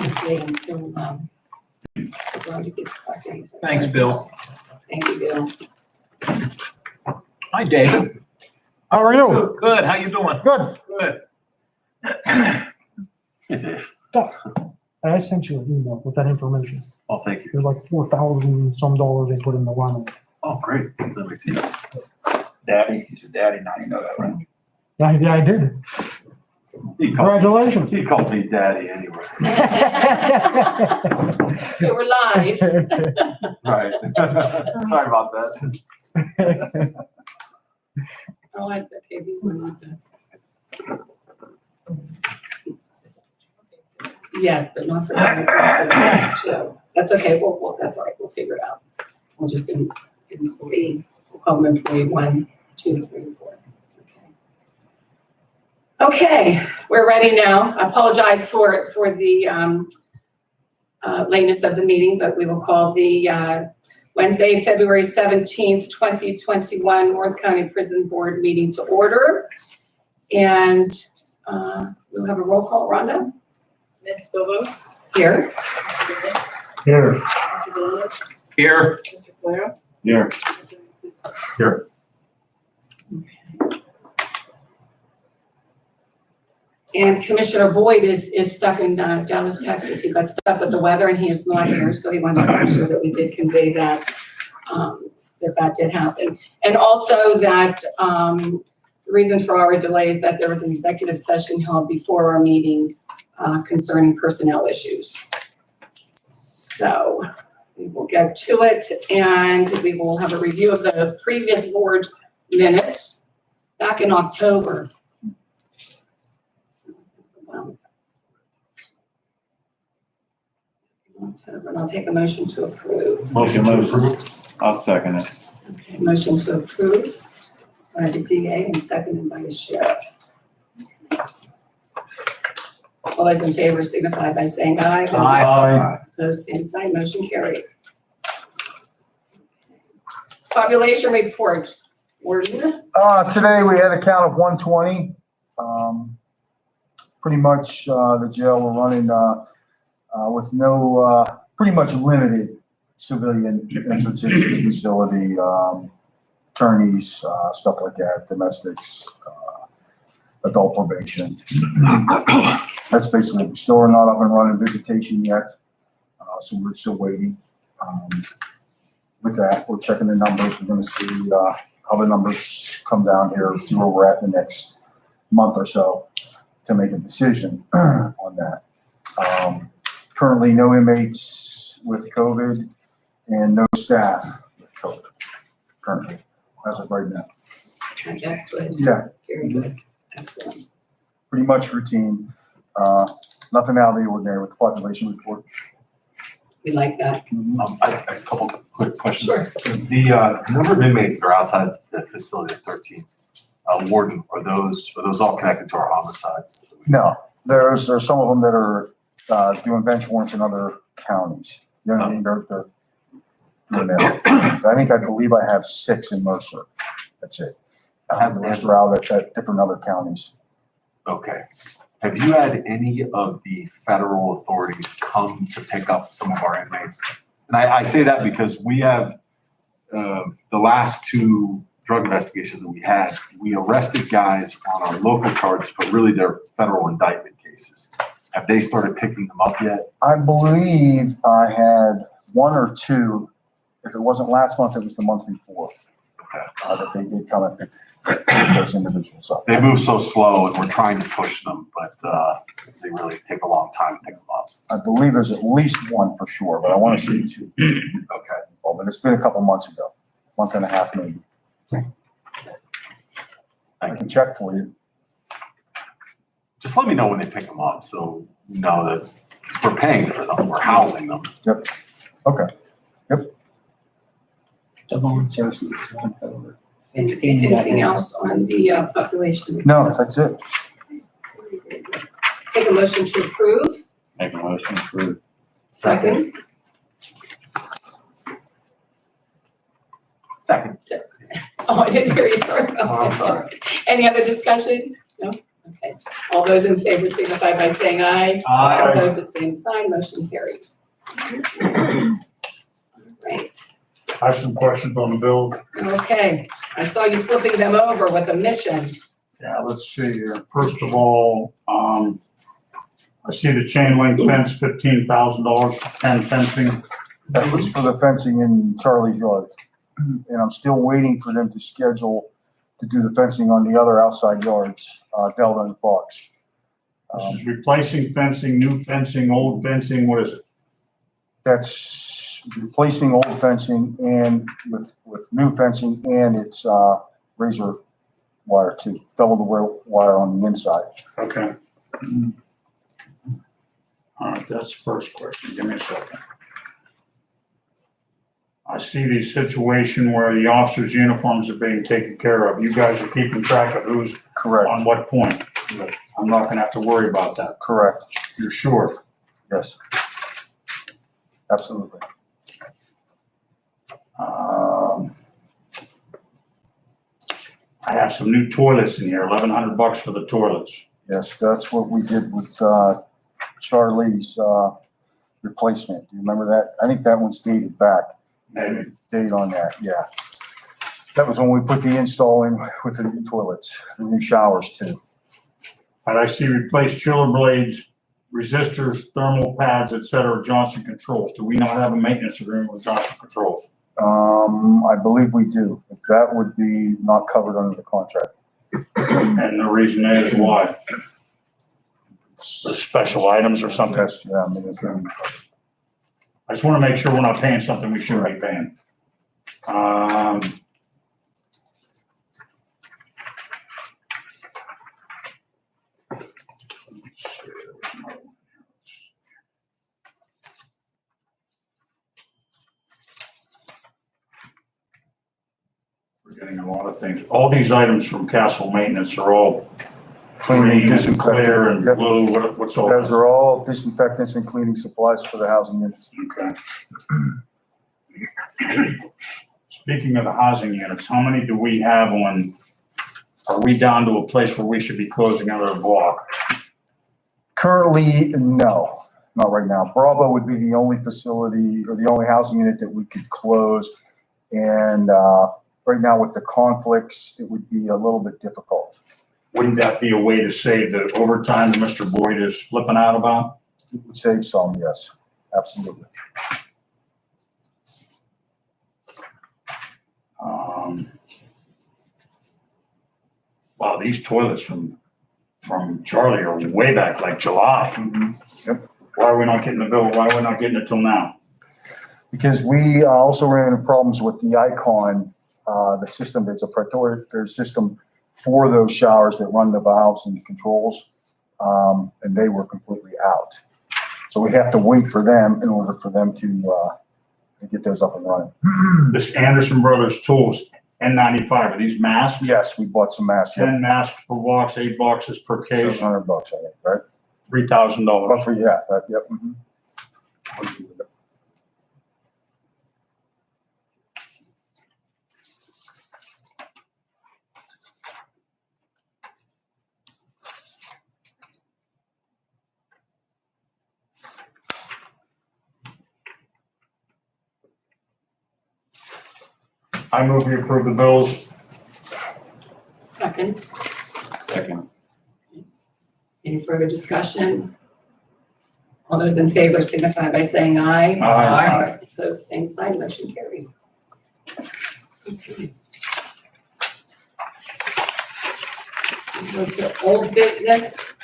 Just wait until, Rhonda gets back in. Thanks, Bill. Thank you, Bill. Hi, David. How are you? Good, how you doing? Good. Good. I sent you an email with that information. Oh, thank you. There's like $4,000 some they put in the line. Oh, great. Let me see that. Daddy, he's your daddy now, you know that, right? Yeah, I did. Congratulations. He calls me daddy anyway. Okay, we're live. Right. Sorry about that. Oh, that's okay, these are not the. Yes, but not for that too. That's okay, well, that's all right, we'll figure it out. We'll just employee, we'll call them employee 1, 2, 3, 4. Okay, we're ready now. I apologize for the lateness of the meeting, but we will call the Wednesday, February 17th, 2021 Lawrence County Prison Board meeting to order. And we'll have a roll call. Rhonda? Ms. Bobo? Here. Here. Mr. Delano? Here. Mr. Calero? Here. Mr. Here. And Commissioner Boyd is stuck in Dallas, Texas. He got stuck with the weather and he is not here, so he wanted to make sure that we did convey that, that did happen. And also that the reason for our delay is that there was an executive session held before our meeting concerning personnel issues. So we will get to it and we will have a review of the previous board minutes back in October. And I'll take a motion to approve. Motion to approve. I'll second it. Okay, motion to approve by the DA and seconded by the sheriff. All those in favor signify by saying aye. Aye. Those same sign, motion carries. Population report, Warden. Today we had a count of 120. Pretty much the jail we're running with no, pretty much limited civilian entrance into the facility, attorneys, stuff like that, domestics, adult probation. That's basically, we still are not up and running visitation yet, so we're still waiting. With that, we're checking the numbers. We're going to see how the numbers come down here, see where we're at in the next month or so to make a decision on that. Currently, no inmates with COVID and no staff with COVID currently, as of right now. That's good. Yeah, Very good. Excellent. pretty much routine. Nothing out of the ordinary with the population report. We like that. I have a couple quick questions. Sure. The number of inmates that are outside the facility of 13, warden, are those all connected to our homicides? No, there's some of them that are doing bench warrants in other counties. You know what I mean? They're doing that. I believe I have 6 in Mercer. That's it. The rest are out at different other counties. Okay. Have you had any of the federal authorities come to pick up some of our inmates? And I say that because we have the last 2 drug investigations that we had, we arrested guys on our local charges, but really they're federal indictment cases. Have they started picking them up yet? I believe I had 1 or 2. If it wasn't last month, it was the month before. That they did come and pick those individuals up. They move so slow and we're trying to push them, but they really take a long time to pick them up. I believe there's at least 1 for sure, but I want to say 2. Okay. Well, but it's been a couple months ago, month and a half maybe. I can check for you. Just let me know when they pick them up so you know that 'cause we're paying for them, we're housing them. Yep. Okay. The volunteers. Anything else on the population? No, that's it. Take a motion to approve. Make a motion to approve. Second. Second. Oh, I didn't hear you. Sorry. Oh, I'm sorry. Any other discussion? No? Okay, all those in favor signify by saying aye. Aye. Opposed, the same sign, motion carries. All right, I have some questions on the bill. okay, I saw you flipping them over with a mission. Yeah, let's see here. First of all, I see the chain link fence, $15,000 for 10 fencing. That was for the fencing in Charlie's yard. And I'm still waiting for them to schedule to do the fencing on the other outside yards, Delta and Fox. This is replacing fencing, new fencing, old fencing, what is it? That's replacing old fencing and with new fencing, and it's razor wire too, double the wire on the inside. Okay. All right, that's the first question. Give me a second. I see the situation where the officers' uniforms are being taken care of. You guys are keeping track of who's Correct, on what point. I'm not gonna have to worry about that. correct, You're sure? yes. Absolutely. I have some new toilets in here, $1,100 for the toilets. Yes, that's what we did with Charlie's replacement. Do you remember that? I think that one's dated back. Maybe. Date on that, yeah. That was when we put the install in with the new toilets, the new showers too. And I see replace chiller blades, resistors, thermal pads, et cetera, Johnson Controls. Do we not have a maintenance agreement with Johnson Controls? I believe we do. That would be not covered under the contract. And the reason is why? There's special items or something? Yes, yeah, I mean, it's gonna be covered. I just want to make sure we're not paying something we shouldn't be paying. We're getting a lot of things. All these items from Castle Maintenance are all Cleaning, green and disinfectant. clear and Yep. blue. What's all Those this? are all disinfectants and cleaning supplies for the housing units. Okay. Speaking of the housing units, how many do we have on, are we down to a place where we should be closing another block? Currently, no, not right now. Bravo would be the only facility or the only housing unit that we could close. And right now with the conflicts, it would be a little bit difficult. Wouldn't that be a way to save the overtime that Mr. Boyd is flipping out about? It would save some, yes, absolutely. Wow, these toilets from Charlie are way back, like July. Yep. Why are we not getting the bill? Why are we not getting it till now? Because we also ran into problems with the Icon, the system. It's a proprietary system for those showers that run the valves and controls, and they were completely out. So we have to wait for them in order for them to get those up and running. This Anderson Brothers tools, N95, are these masks? Yes, we bought some masks. 10 masks per box, 8 boxes per case, $700, I think, right? $3,000. Roughly, yeah, that, yep. Mhm. I move we approve the bills. Second, Second. any further discussion? All those in favor signify by saying aye. Aye. Opposed, same sign, motion carries. Okay. Go to old business.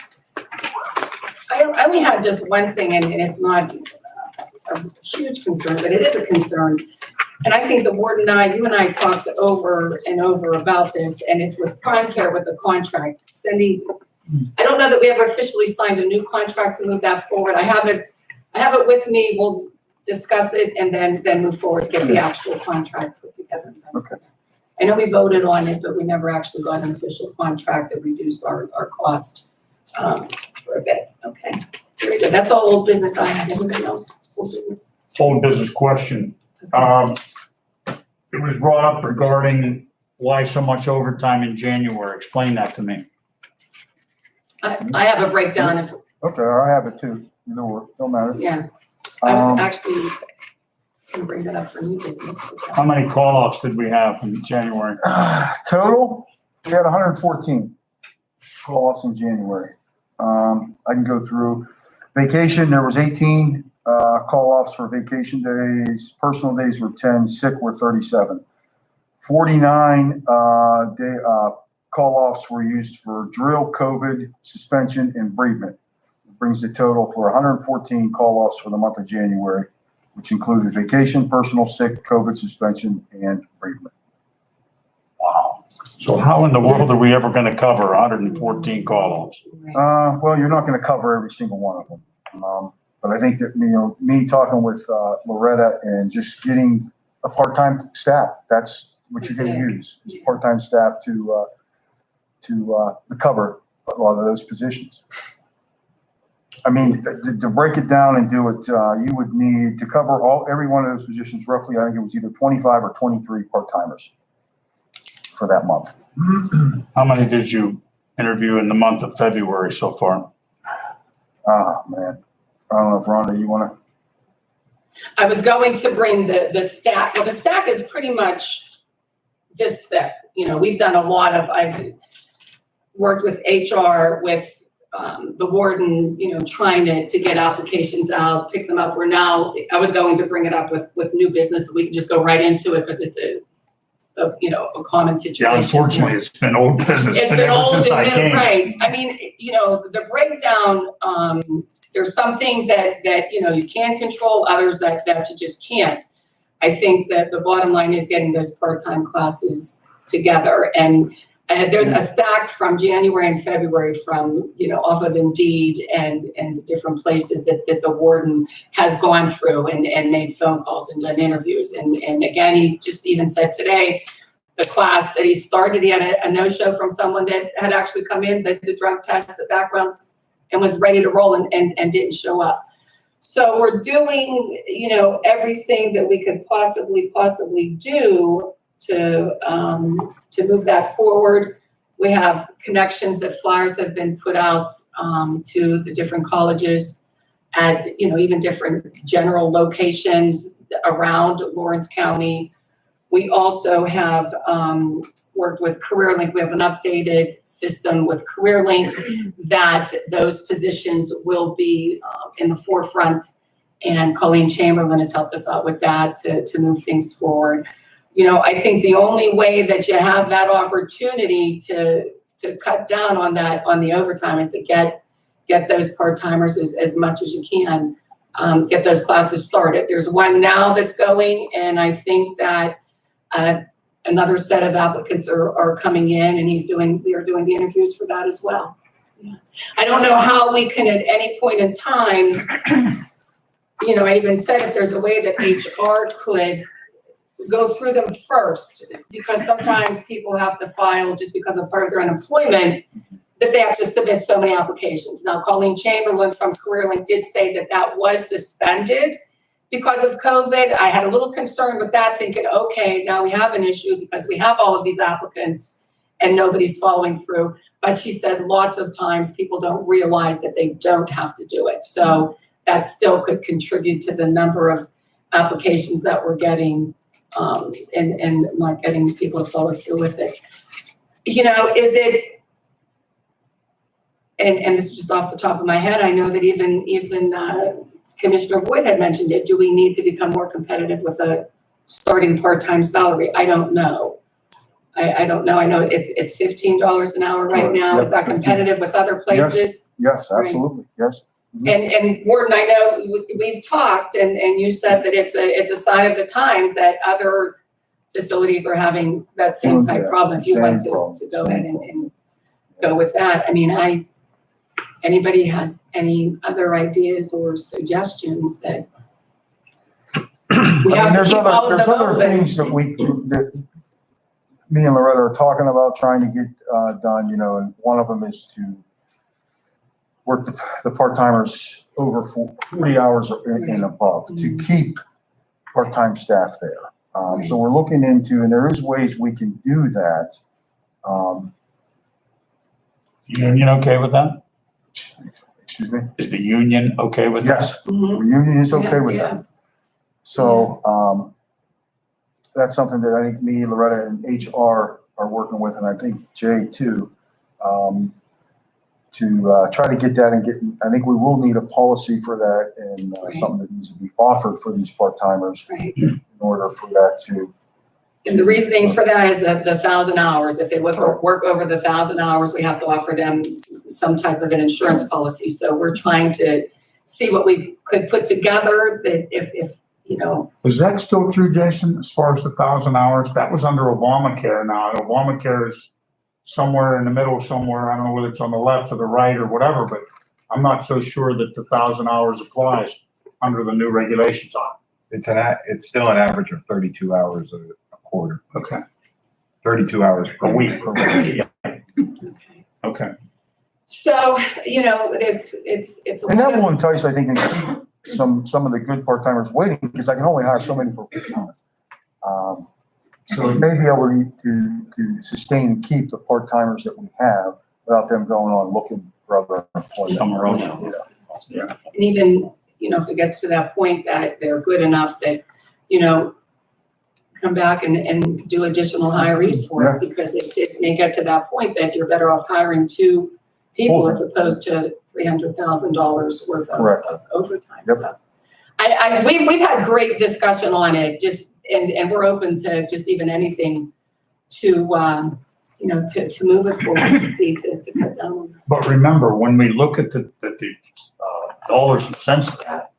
I only have just one thing, and it's not a huge concern, but it is a concern. And I think the board and you and I talked over and over about this, and it's with Prime Care with the contract. Cindy, I don't know that we ever officially signed a new contract to move that forward. I have it with me. We'll discuss it and then move forward, get the actual contract put together. Okay. I know we voted on it, but we never actually got an official contract that reduced our cost for a bit. Okay, very good. That's all old business I have. Anybody else? Old business? Old business question. It was brought up regarding why so much overtime in January. Explain that to me. I have a breakdown of, Okay, I have it too, either or, don't matter. yeah, I was Um, actually gonna bring that up for new business. How many call-offs did we have in January? Total, we had 114 call-offs in January. I can go through vacation, there was 18 call-offs for vacation days, personal days were 10, sick were 37. 49 call-offs were used for drill, COVID, suspension, and bereavement. It brings the total for 114 call-offs for the month of January, which included vacation, personal, sick, COVID, suspension, and bereavement. Wow. So how in the world are we ever gonna cover 114 call-offs? Right. Well, you're not gonna cover every single one of them. But I think that, me talking with Loretta and just getting a part-time staff, that's what you're gonna use, is part-time staff to cover a lot of those positions. I mean, to break it down and do it, you would need to cover every one of those positions roughly, I think it was either 25 or 23 part-timers for that month. How many did you interview in the month of February so far? Ah, man. I don't know if Rhonda, you wanna? I was going to bring the stack, well, the stack is pretty much this thick, we've done a lot of, I've worked with HR, with the warden, trying to get applications out, pick them up. I was going to bring it up with new business, we can just go right into it because it's a common situation. Yeah, unfortunately, it's been old business, It's been been ever old since I and came. right. I mean, the breakdown, there's some things that you can control, others that you just can't. I think that the bottom line is getting those part-time classes together. And there's a stack from January and February from, off of Indeed and different places that the warden has gone through and made phone calls and done interviews. And again, he just even said today, the class that he started, he had a no-show from someone that had actually come in, that the drug test, the background, and was ready to roll and didn't show up. So we're doing, everything that we could possibly do to move that forward. We have connections that flyers have been put out to the different colleges at, even different general locations around Lawrence County. We also have worked with CareerLink. We have an updated system with CareerLink that those positions will be in the forefront. And Colleen Chamberlain has helped us out with that to move things forward. I think the only way that you have that opportunity to cut down on the overtime is to get those part-timers as much as you can, get those classes started. There's one now that's going, and I think that another set of applicants are coming in, and they're doing the interviews for that as well. Yeah. I don't know how we can at any point in time, I even said if there's a way that HR could go through them first, because sometimes people have to file just because of part of their unemployment, that they have to submit so many applications. Now, Colleen Chamberlain from CareerLink did say that was suspended because of COVID. I had a little concern with that, thinking, okay, now we have an issue because we have all of these applicants and nobody's following through. But she said lots of times people don't realize that they don't have to do it. So that still could contribute to the number of applications that we're getting and not getting people to follow through with it. Is it, and this is just off the top of my head, I know that even Commissioner Boyd had mentioned it. Do we need to become more competitive with a starting part-time salary? I don't know. I don't know. I know it's $15 an hour right now. Yep, Is that competitive with other places? Yes, absolutely, yes. And Warden, I know we've talked and you said that it's a sign of the times that other facilities are having that same type problem. If you want to go ahead and go with that. I mean, anybody has any other ideas or suggestions that we have to keep all of There's them other open? things that me and Loretta are talking about trying to get done, and one of them is to work the part-timers over 40 hours and above to keep part-time staff there. So we're looking into, and there is ways we can do that. Union okay with that? Excuse me? Is the union okay with that? Yes, the Mhm. union is okay with Yeah, that. So, that's something that I think me, Loretta, and HR are working with, and I think Jay too, to try to get that and I think we will need a policy for that and something that needs to be offered for these part-timers right. in order for that to. And the reasoning for that is that the 1,000 hours, if they work over the 1,000 hours, we have to offer them some type of an insurance policy. So we're trying to see what we could put together that if, you know, Is that still true, Jason, as far as the 1,000 hours? That was under Obamacare now. And Obamacare is somewhere in the middle somewhere. I don't know whether it's on the left or the right or whatever, but I'm not so sure that the 1,000 hours applies under the new regulations on It's still an average of 32 hours a quarter, it. Okay. 32 hours A week. okay. Okay. So, you know, it's a And that lot of- will entice, I think, and keep some of the good part-timers waiting, because I can only hire so many for part-time. So it may be able to sustain and keep the part-timers that we have without them going on looking for other employment. Somewhere else. Yeah. And even, you know, if it gets to that point that they're good enough that, you know, come back and do additional hirees for it, because it may get to that point that you're better off hiring 2 people as opposed to $300,000 worth of overtime. Yep. So we've had great discussion on it, just, and we're open to just even anything to, you know, to move it forward, to cut down on that. But remember, when we look at the dollars and cents of that,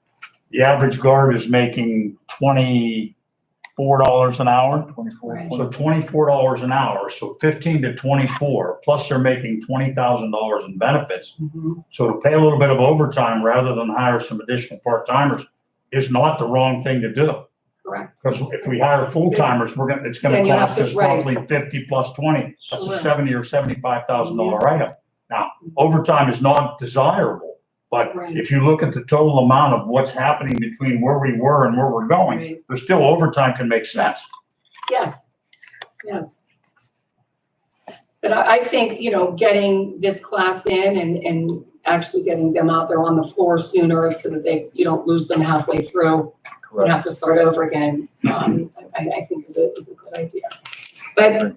the average guard is making $24 an hour. 24. Right. So $24 an hour, so 15 to 24, plus they're making $20,000 in benefits. So to pay a little bit of overtime rather than hire some additional part-timers is not the wrong thing to do. Correct. Because if we hire full-timers, it's gonna Then you have cost to- us right. roughly 50 plus 20. That's a Sure. $70,000 or $75,000 item. Now, overtime is not desirable, but Right. if you look at the total amount of what's happening between where we were and where we're going, Right. there's still overtime can make sense. Yes, yes. But I think, you know, getting this class in and actually getting them out there on the floor sooner so that you don't lose them halfway through and Correct. have to start over again, I think is a good idea. But,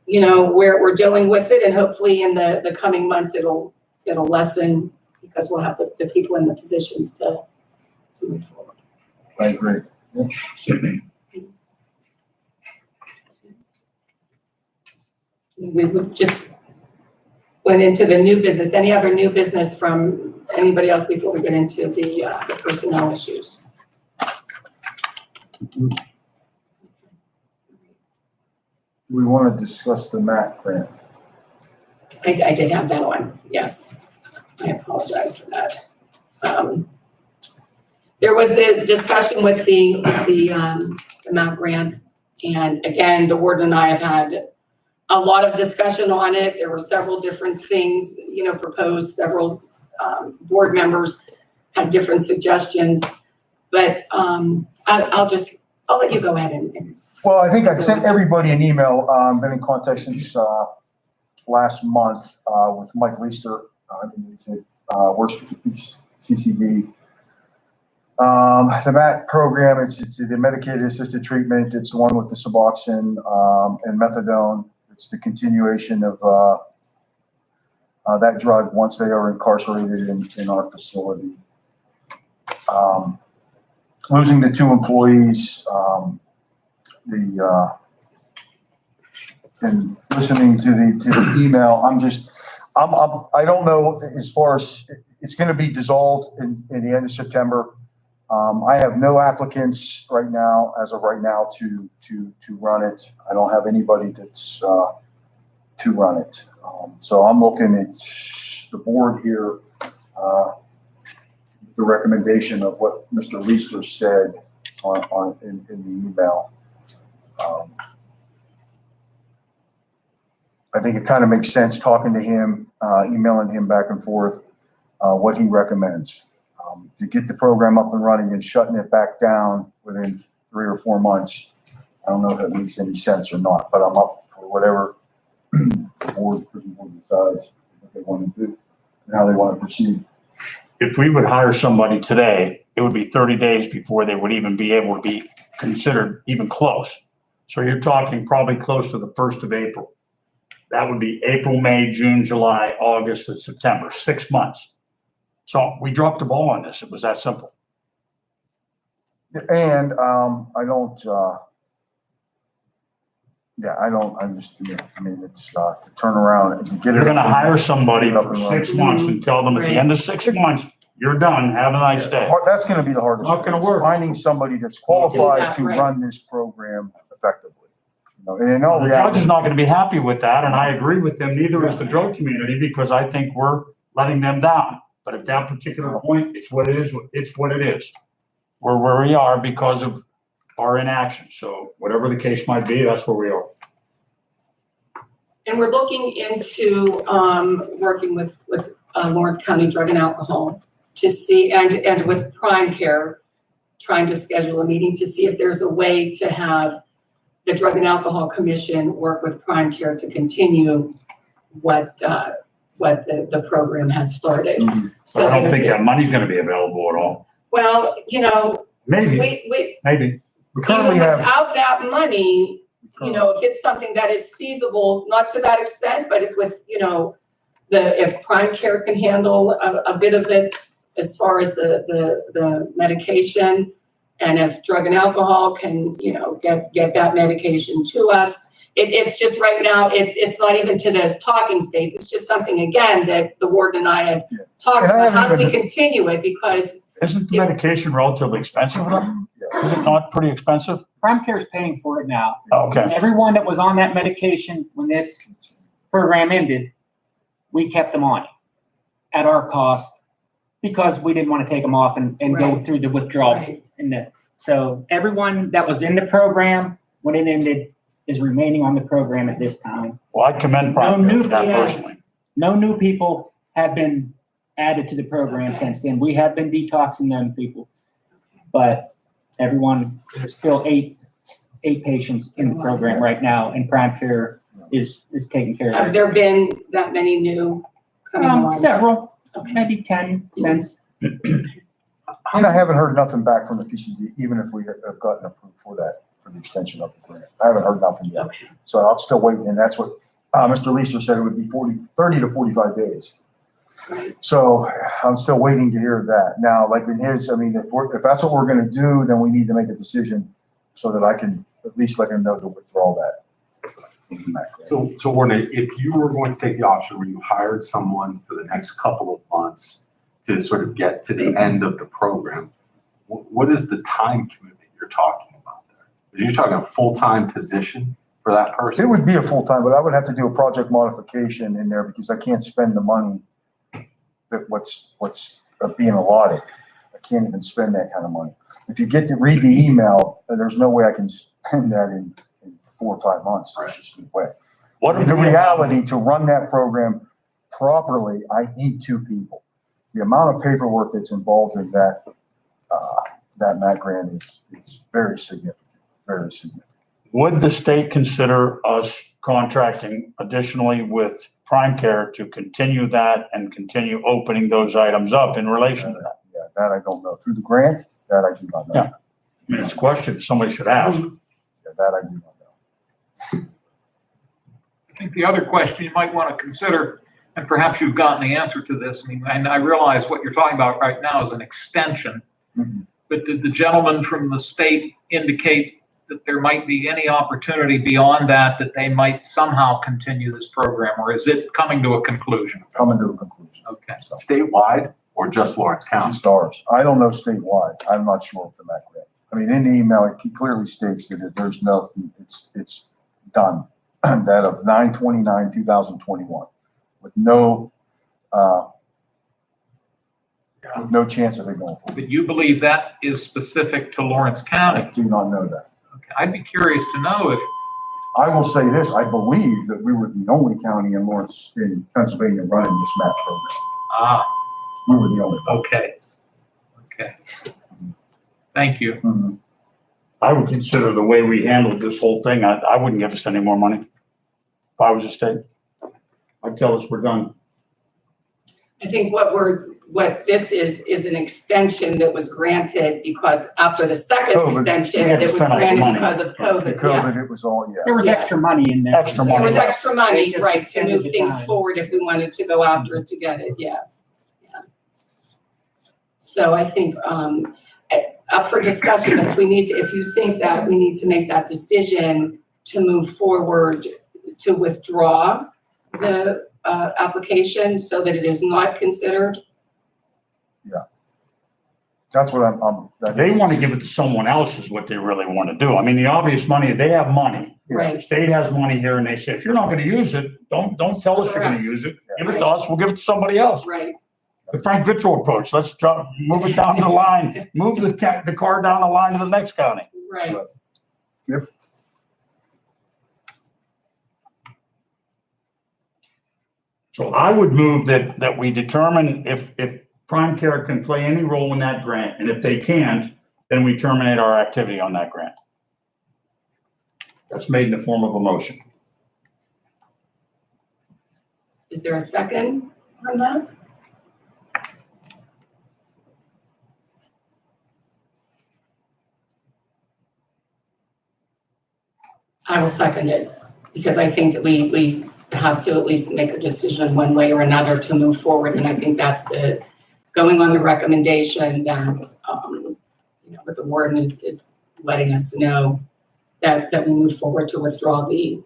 you know, we're dealing with it, and hopefully in the coming months, it'll lessen, because we'll have the people in the positions to move forward. I agree. We would just went into the new business. Any other new business from anybody else before we get into the personnel issues? We want to discuss the MAC grant. I did have that one, yes. I apologize for that. There was the discussion with the MAC grant, and again, the warden and I have had a lot of discussion on it. There were several different things, you know, proposed. Several board members had different suggestions, but I'll let you go ahead and. Well, I think I sent everybody an email, been in contact since last month with Mike Reister, works for CCD. The MAT program, it's the medicated assisted treatment. It's the one with the Suboxone and methadone. It's the continuation of that drug once they are incarcerated in our facility. Losing the 2 employees, and listening to the email, I don't know, as far as, it's gonna be dissolved in the end of September. I have no applicants right now, as of right now, to run it. I don't have anybody that's to run it. So I'm looking at the board here, the recommendation of what Mr. Reister said in the email. I think it kind of makes sense talking to him, emailing him back and forth, what he recommends. To get the program up and running and shutting it back down within 3 or 4 months. I don't know if that makes any sense or not, but I'm up for whatever the board decides what they want to do. and how they want to proceed. If we would hire somebody today, it would be 30 days before they would even be able to be considered even close. So you're talking probably close to the 1st of April. That would be April, May, June, July, August, and September, 6 months. So we dropped the ball on this. It was that simple. And I don't, I mean, it's to turn around and to get it. You're gonna hire somebody Get it up for and 6 running. months and tell them at the end of 6 monons, you're done, have a nice day. That's gonna be the hardest. Not gonna thing, is work. Finding somebody that's qualified that, to right. run this program effectively. You know, and in all The judge reality, is not gonna be happy with that, and I agree with them, neither is the drug community, because I think we're letting them down. But at that particular point, it's what it is, it's what it is. We're where we are because of our inaction, so whatever the case might be, that's where we are. And we're looking into, working with Lawrence County Drug and Alcohol to see, and with Prime Care, trying to schedule a meeting to see if there's a way to have the Drug and Alcohol Commission work with Prime Care to continue what the program had started. But So I don't think that money's gonna be available at all. Well, you know, Maybe, we, maybe. we even currently have. without that money, you know, if it's something that is feasible, not to that extent, but if with, you know, if Prime Care can handle a bit of it as far as the medication, and if Drug and Alcohol can, you know, get that medication to us, it's just right now, it's not even to the talking states, it's just something, again, that the warden and I had talked And I about, how do haven't we continue it, because Isn't the medication relatively expensive though? Is it not pretty expensive? Prime Care is paying for it now. Okay, Everyone that was on that medication when this program ended, we kept them on it at our cost because we didn't want to take them off and go Right. through the withdrawal. Right. So everyone that was in the program when it ended is remaining on the program at this time. well, I commend Prime Care for that Yes. personally. No new people have been added to the program since then. We have been detoxing them people. But everyone, there's still eight patients in the program right now, and Prime Care is taking care have of there been that many new coming on? it. Several, maybe 10 since. And I haven't heard nothing back from the PCD, even if we have gotten approved for that, for the extension of the grant. I haven't heard nothing yet. Okay. So I'm still waiting, and that's what, Mr. Leaster said it would be 30 to 45 days. Right. So I'm still waiting to hear that. Now, like in his, I mean, if that's what we're gonna do, then we need to make a decision so that I can at least let him know to withdraw that. So Warren, if you were going to take the option where you hired someone for the next couple of months to sort of get to the end of the program, what is the time commitment you're talking about there? Are you talking a full-time position for that It person? would be a full-time, but I would have to do a project modification in there because I can't spend the money that what's being allotted. I can't even spend that kind of money. If you get to read the email, there's no way I can spend that in 4 or 5 months. There's just no way. What if The we- reality, to run that program properly, I need 2 people. The amount of paperwork that's involved in that MAC grant is very significant, very significant. Would the state consider us contracting additionally with Prime Care to continue that and continue opening those items up in relation to that? Yeah, that I don't know. Through the grant, that I do not know. Yeah. I mean, it's a question somebody should ask. Yeah, that I do not know. I think the other question you might want to consider, and perhaps you've gotten the answer to this, I mean, and I realize what you're talking about right now is an extension, Mhm. but did the gentleman from the state indicate that there might be any opportunity beyond that, that they might somehow continue this program, or is it coming to a conclusion? Coming to a conclusion. Okay. Statewide or just Lawrence County? Just ours. I don't know statewide. I'm not sure of the MAC grant. I mean, in the email, it clearly states that there's nothing, it's done. That of 9/29/2021 with no chance of it going forward. But you believe that is specific to Lawrence County? I do not know that. Okay. I'd be curious to know if, I will say this, I believe that we were the only county in Pennsylvania running this MAP program. We were the only one. okay. Okay. Thank you. Mhm. I would consider the way we handled this whole thing, I wouldn't give us any more money if I was a state. I'd tell us we're done. I think what this is an extension that was granted because after the second COVID. extension, We had it to was spend all the granted money. because of COVID, COVID, yes. it was all, yeah. There was Yes. extra money in there. Extra There money. was extra They money, just right, to extended move the things time. forward if we wanted to go after it to get it, yeah. Yeah. So I think, up for discussion, if you think that we need to make that decision to move forward to withdraw the, application so that it is not considered. That's what I'm. They want to give it to someone else is what they really want to do. I mean, the obvious money, they have money. Yeah. Right. The state has money here and they say, if you're not going to use it, don't tell us you're going to use it. Give it to us, we'll give it to somebody else. Right. The Frank Vitro approach, let's move it down the line, move the car down the line to the next county. Right. Yep. So I would move that we determine if Prime Care can play any role in that grant, and if they can't, then we terminate our activity on that grant. That's made in the form of a motion. Is there a second on that? I will second it, because I think that we have to at least make a decision one way or another to move forward, and I think that's going on the recommendation that, what the warden is letting us know, that we move forward to withdraw the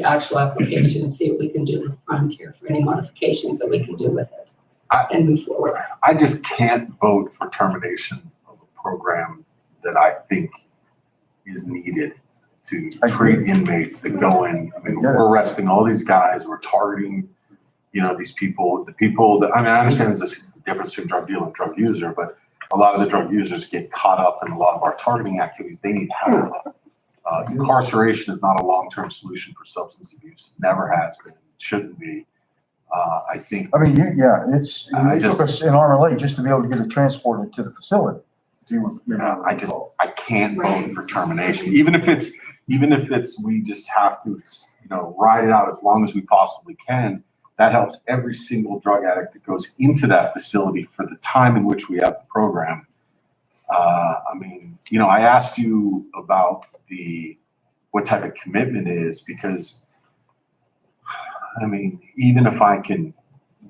actual application and see what we can do with Prime Care for any modifications that we can do with it and move forward. I just can't vote for termination of a program that I think is needed to treat inmates that go in. I mean, we're arresting all these guys, we're targeting, these people, the people that, I mean, I understand there's this difference between drug dealer and drug user, but a lot of the drug users get caught up in a lot of our targeting activities. They need help. Incarceration is not a long-term solution for substance abuse. Never has been, shouldn't be. I think. I mean, it took us an arm and leg just to be able to get it transported to the facility. I can't vote for termination, even if it's, we just have to, ride it out as long as we possibly can. That helps every single drug addict that goes into that facility for the time in which we have the program. I asked you about what type of commitment is, because, even if I can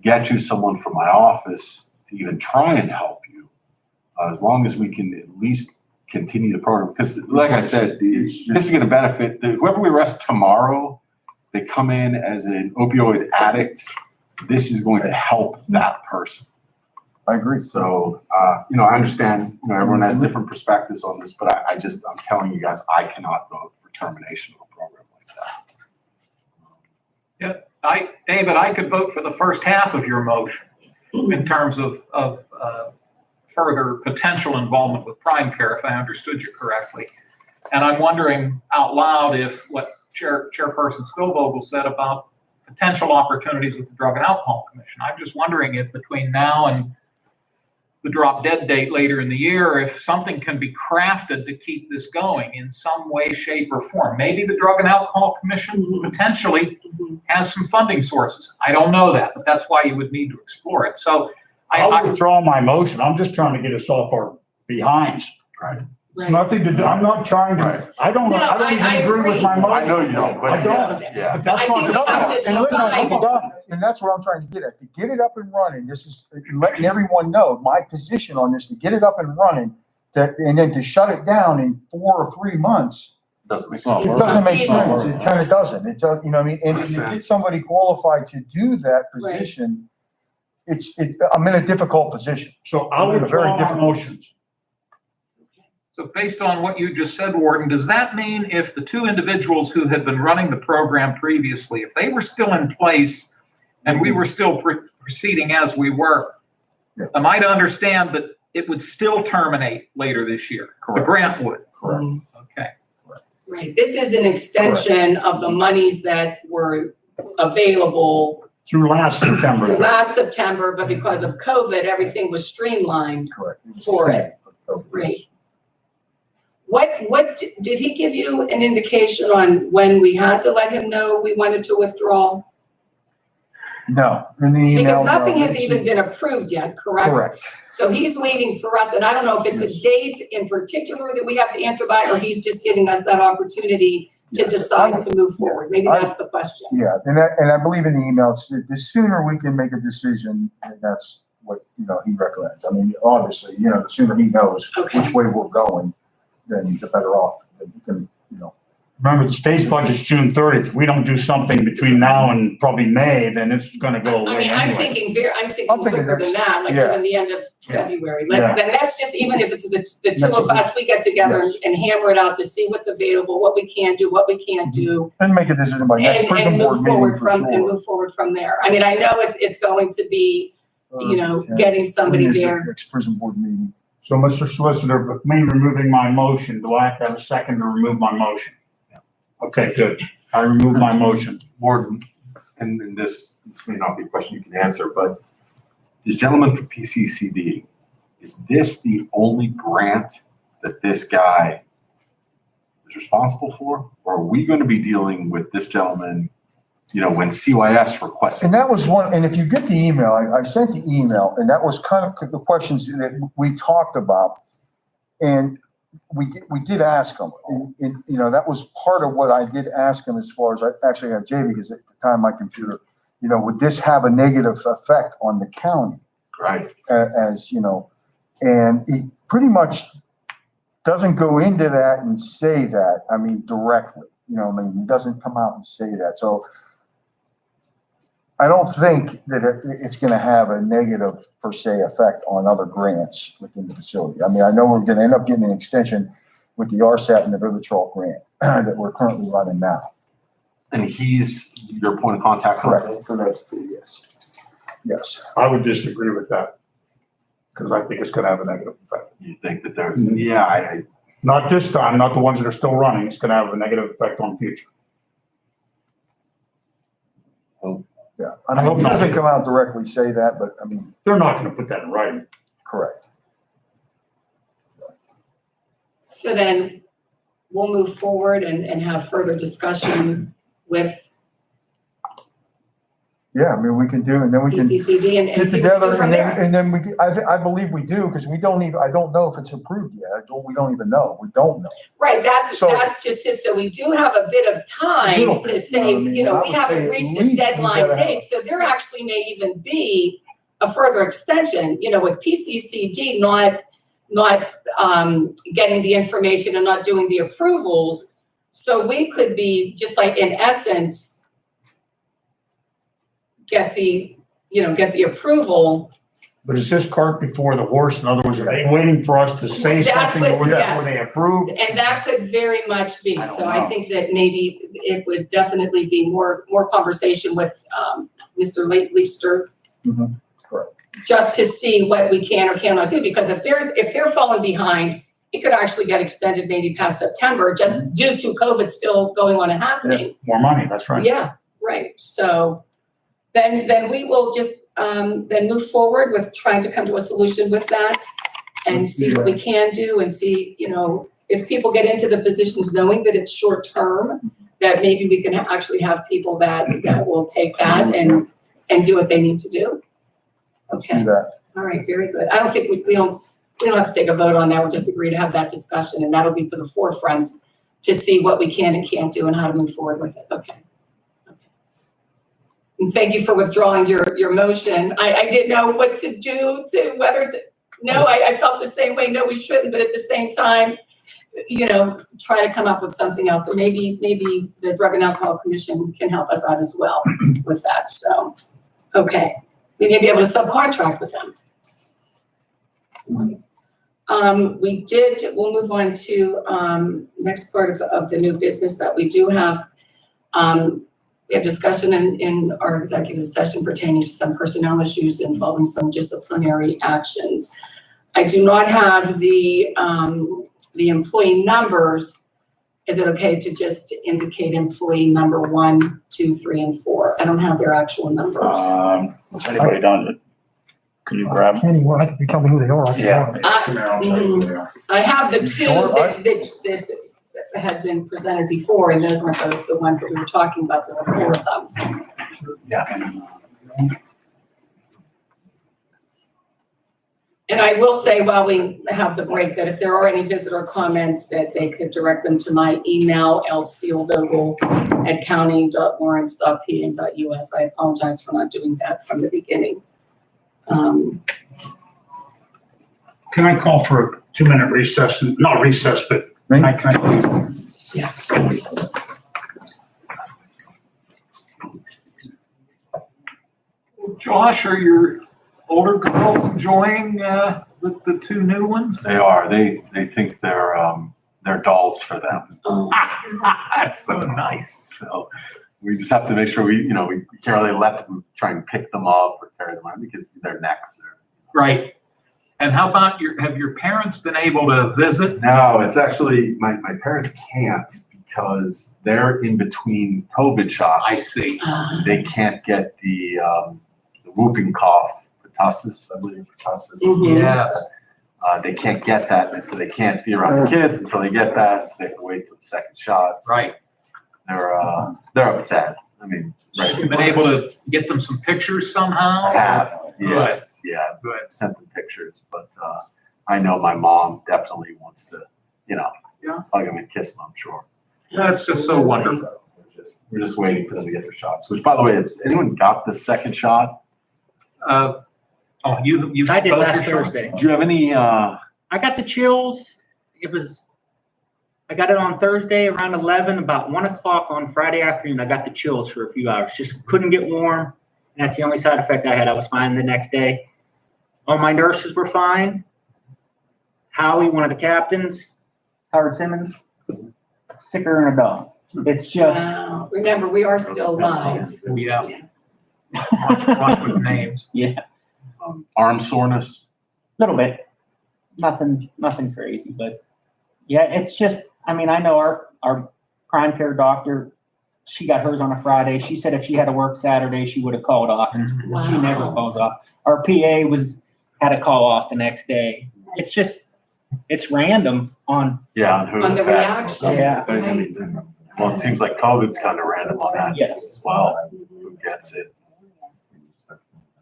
get you someone from my office to even try and help you, as long as we can at least continue the program, because like I said, this is going to benefit whoever we arrest tomorrow. They come in as an opioid addict. This is going to help that person. I agree. So, I understand, everyone has different perspectives on this, but I'm telling you guys, I cannot vote for termination of a program like that. David, I could vote for the first half of your motion in terms of further potential involvement with Prime Care, if I understood you correctly. And I'm wondering out loud if what Chairperson Spielvogel said about potential opportunities with the Drug and Alcohol Commission. I'm just wondering if between now and the drop dead date later in the year, if something can be crafted to keep this going in some way, shape, or form. Maybe the Drug and Alcohol Commission potentially has some funding sources. I don't know that, but that's why you would need to explore it. So I'll withdraw my motion. I'm just trying to get us off our behinds. Right. It's nothing to do, I'm not trying to, I don't even agree with my motion. I know you don't, but I don't. yeah. But that's I not, think we have to And listen, decide. hold on. And that's what I'm trying to get at, to get it up and running. This is letting everyone know my position on this, to get it up and running, and then to shut it down in 4 or 3 months. Doesn't make It sense. doesn't make sense. It kind of doesn't. It does, and to get somebody qualified to do that position, I'm in a difficult position. so I'll withdraw my motions. So based on what you just said, Warden, does that mean if the two individuals who had been running the program previously, if they were still in place and we were still proceeding as we were, am I to understand that it would still terminate later this year? Correct. The grant would? Correct. Okay. Right, this is an extension of the monies that were available Through last September. last September, but because of COVID, everything was streamlined Correct. for it. Right. What, did he give you an indication on when we had to let him know we wanted to withdraw? No, in the email. Because no, nothing has it's- even been approved yet, correct? Correct. So he's waiting for us, and I don't know if it's a Yes. date in particular that we have to answer by, or he's just giving us that opportunity to Yes. decide to move forward. Maybe that's the question. Yeah, and I believe in the email, it's the sooner we can make a decision, and that's what, he recommends. I mean, obviously, the sooner he knows Okay. which way we're going, then the better off, that he can, Remember, the state's budget's June 30th. If we don't do something between now and probably May, then it's gonna go I away mean, I'm anyway. thinking I'm thinking quicker than that, like yeah. even the end of Yeah. February. Yeah. Then that's just, even if it's the two That's of okay. us, we get together Yes. and hammer it out to see what's available, what we can do, what we can't do. and make a decision by next prison And board move meeting forward for from, and sure. move forward from there. I mean, I know it's going to be, Yeah. getting somebody When is the there. next prison board meeting? So, Mr. Solicitor, with me removing my motion, do I have to have a second to remove my motion? Okay, good. I remove my motion. Morgan, and this may not be a question you can answer, but this gentleman from PCCD, is this the only grant that this guy is responsible for? Or are we going to be dealing with this gentleman, when CYS requests? And that was one, and if you get the email, I sent the email, and that was kind of the questions that we talked about. And we did ask him, and that was part of what I did ask him, as far as I actually had Jay, because at the time my computer, would this have a negative effect on the county? Right. As and he pretty much doesn't go into that and say that, I mean, directly, he doesn't come out and say that. So I don't think that it's going to have a negative per se effect on other grants within the facility. I mean, I know we're going to end up getting an extension with the RSAT and the Vivitrol grant that we're currently running now. And he's your point of contact? Correct. For those two, yes. Yes. I would disagree with that, because I think it's gonna have a negative effect. You think that there's, Mhm. yeah, Not this time, not the ones that are still running. It's gonna have a negative effect on future. Yeah. I I mean, hope he not. doesn't come out directly say that, but I mean, They're not gonna put that in writing. correct. So then we'll move forward and have further discussion with Yeah, I mean, we can do, and then we can PCCD and get see what we together, do from there. and then I believe we do, because we don't even, I don't know if it's approved yet. We don't even know. We don't know. Right, that's So- just it. So we do have a bit of A little time bit, to say, I mean? I we would say haven't at reached least a we deadline gotta have- date. So there actually may even be a further extension, with PCCD not getting the information and not doing the approvals. So we could be, just like in essence, get the approval. But is this cart before the horse? In other words, are they waiting for us to say That's something what- yeah. before they approve? And that could very much be. I don't So I know. think that maybe it would definitely be more conversation with Mr. Leister. Mhm, correct. Just to see what we can or cannot do, because if they're falling behind, it could actually get extended maybe past September, just due to COVID still going on and happening. More money, that's right. Yeah, right. So then we will just then move forward with trying to come to a solution with that and Let's see do what we can do and see, if people get into the positions knowing that it's short term, that maybe we can actually have people that will take that and do what they need to do. Let's Okay, do that. all right, very good. I don't think we don't have to take a vote on that. We'll just agree to have that discussion, and that'll be to the forefront to see what we can and can't do and how to move forward with it. Okay. And thank you for withdrawing your motion. I didn't know what to do I felt the same way. No, we shouldn't, but at the same time, try to come up with something else. So maybe the Drug and Alcohol Commission can help us out as well with that. So, okay. We may be able to subcontract with them. We'll move on to next part of the new business that we do have. We have discussion in our executive session pertaining to some personnel issues involving some disciplinary actions. I do not have the employee numbers. Is it okay to just indicate employee number 1, 2, 3, and 4? I don't have their actual numbers. Has anybody done it? Can you grab? Anyone, I can tell me who they are. I can Yeah. find it. Come here, I'll tell you who they are. I have the You two sure? that had been presented before, and those weren't the ones that we were talking about, there were 4 of them. Yeah. And I will say while we have the break, that if there are any visitor comments, that they could direct them to my email, lspielvogel@county.lawrence.pa.us. I apologize for not doing that from the beginning. Can I call for a 2-minute recess? Not recess, but can I? Yes. Josh, are your older girls enjoying the two new ones? They are. They think they're dolls for them. Oh, That's so nice. So we just have to make sure we can't really let them try and pick them up or carry them around because their necks are. Right. And how about have your parents been able to visit? No, it's actually, my parents can't because they're in between COVID shots. I see. They can't get the whooping cough, pertussis, I believe, pertussis. Mhm. Yes. They can't get that, and so they can't be around the kids until they get that, so they have to wait till the second shot. So Right. They're upset. I mean, right. You've been able to get them some pictures somehow? I have, Good. yes, yeah, Good. I've sent them pictures, but I know my mom definitely wants to, Yeah. hug them and kiss them, I'm sure. That's just so wonderful. So we're just waiting for them to get their shots, which, by the way, has anyone got the second shot? You. I did both last your shots? Thursday. Do you have any, I got the chills. I got it on Thursday around 11, about 1 o'clock on Friday afternoon. I got the chills for a few hours. Just couldn't get warm. And that's the only side effect I had. I was fine the next day. All my nurses were fine. Howie, one of the captains, Howard Simmons, sicker than a dog. It's just, wow. Remember, we are still live. Yeah. Watch with names. yeah, arm soreness? a little bit. Nothing crazy, but yeah, it's just, I mean, I know our prime care doctor, she got hers on a Friday. She said if she had to work Saturday, she would have called off, and she never calls off. Our PA had to call off the next day. It's just, it's random on, Yeah, on who On the affects. reactions, Yeah. right? Well, it seems like COVID's kind of random on that Yes. as well. Who gets it?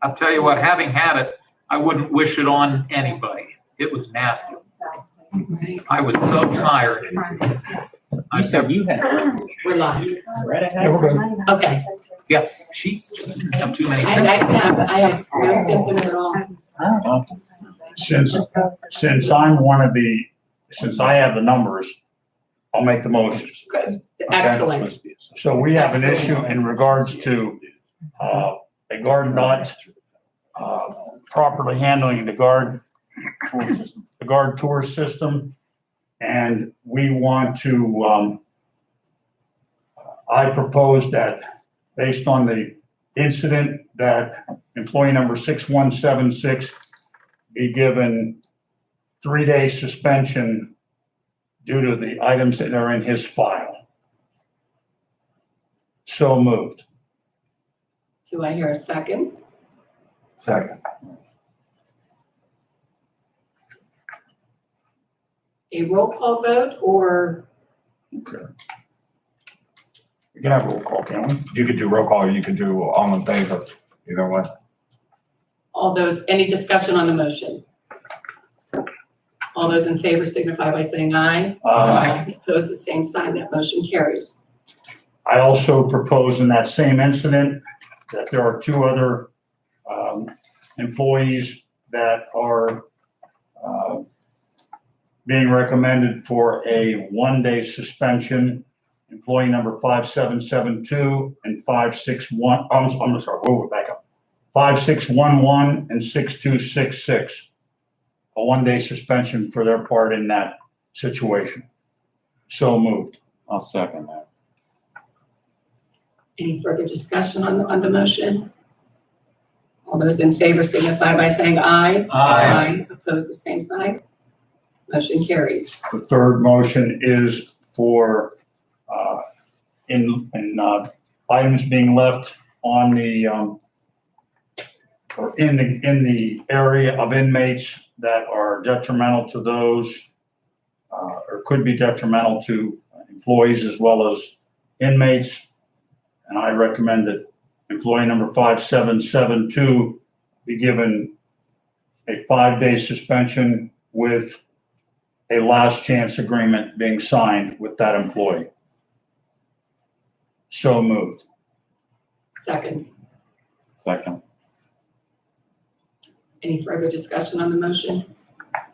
I'll tell you what, having had it, I wouldn't wish it on anybody. It was nasty. I was so tired. you said you had. We're live. Right Yeah, we're good. Okay. Yeah, she didn't have too many. I have no symptoms at all. Oh, Since I have the numbers, I'll make the motion. Good. Excellent. So we have an issue in regards to a guard not properly handling the guard tour system. And we want to, I propose that based on the incident, that employee number 6176 be given 3-day suspension due to the items that are in his file. So moved. Do I hear a second? Second. A roll call vote or Okay. We can have a roll call, can't we? You could do roll call, or you could do all in favor, either one. all those, any discussion on the motion? All those in favor signify by saying aye. Opposed, the same sign. That motion carries. I also propose in that same incident that there are 2 other employees that are being recommended for a 1-day suspension. Employee number 5772 and 561, I'm sorry, we'll back up. 5611 and 6266. A 1-day suspension for their part in that situation. So moved. I'll second that. Any further discussion on the motion? All those in favor signify by saying aye. Aye. Opposed, the same sign. Motion carries. The third motion is for items being left on the or in the area of inmates that are detrimental to those or could be detrimental to employees as well as inmates. And I recommend that employee number 5772 be given a 5-day suspension with a last chance agreement being signed with that employee. So moved. Second. Second. Any further discussion on the motion?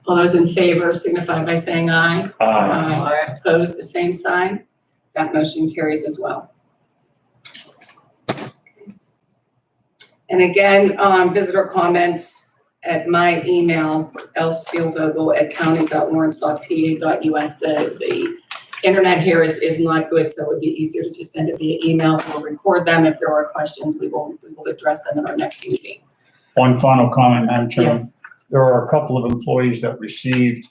All those in favor signify by saying aye. Aye. Opposed, the same sign. That motion carries as well. And again, visitor comments at my email, lspielvogel@county.lawrence.pa.us. The internet here is not good, so it would be easier to just send it via email. We'll record them. If there are questions, we will address them in our next meeting. One final comment, Madam Chairman. Yes. There are a couple of employees that received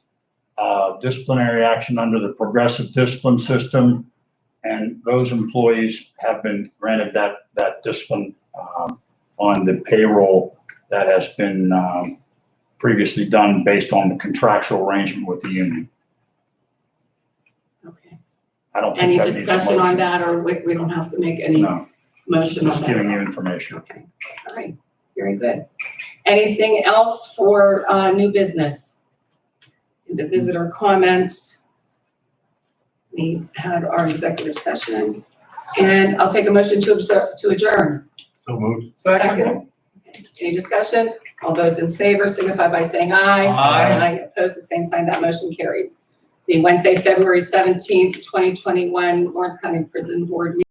disciplinary action under the progressive discipline system, and those employees have been granted that discipline on the payroll that has been previously done based on the contractual arrangement with the union. Okay. I don't think Any that needs a discussion on motion. that, or we don't have to make any No, motion on just that? giving you information. Okay, all right, very good. Anything else for new business? In the visitor comments, we had our executive session, and I'll take a motion to adjourn. So moved. Second. Any discussion? All those in favor signify by saying aye. Aye. Opposed, the same sign. That motion carries. The Wednesday, February 17th, 2021 Lawrence County Prison Board meeting